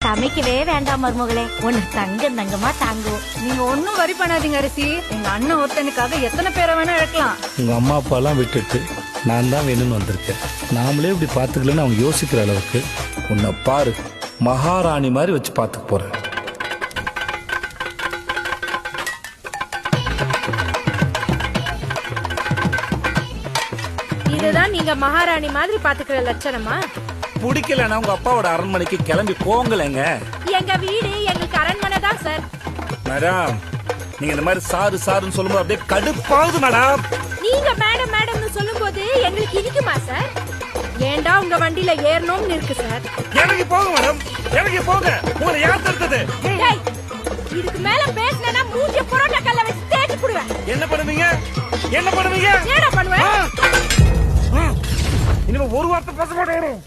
சமைக்கவே வேண்டாம் மருமகளே, ஒன்னு தங்கமா தாங்குவோம். நீங்க ஒன்னும் வரி பண்ணாதீங்க அரிசி. எங்க அண்ணன் ஒருத்தனுக்காக எத்தனை பேரை வேணா இழக்கலாம். உங்க அம்மா அப்பா எல்லாம் விட்டுட்டு நான் தான் வேணும்னு வந்திருக்கேன். நாமளே இப்படி பாத்துக்கலன்னு அவங்க யோசிக்கிற அளவுக்கு உன்னை பாரு, மகாராணி மாதிரி வச்சு பாத்துக்க போறேன். இதுதான் நீங்க மகாராணி மாதிரி பாத்துக்கிற லட்சணமா? பிடிக்கலன்னா உங்க அப்பாவோட அரண்மனைக்கு கிளம்பி போங்கலங்க. எங்க வீடு எங்களுக்கு அரண்மனை தான் சார். மேடம், நீங்க இந்த மாதிரி சாரு சாருன்னு சொல்லும்போது அப்படியே கடுப்பாகுது மேடம். நீங்க மேடம் மேடம்னு சொல்லும்போது எங்களுக்கு இனிக்குமா சார்? ஏண்டா உங்க வண்டியில ஏறணும்னு இருக்கு சார். எனக்கு போங்க மேடம், எனக்கு போங்க. உங்களை யார் தடுத்தது? இதுக்கு மேல பேசினா மூஞ்சிய புரோட்டா கல்ல வச்சு தேய்ச்சி புடுவேன். என்ன பண்ணுவீங்க? என்ன பண்ணுவீங்க? ஏடா பண்ணுவேன்? இனிமே ஒரு வார்த்தை பேச மாட்டேன்.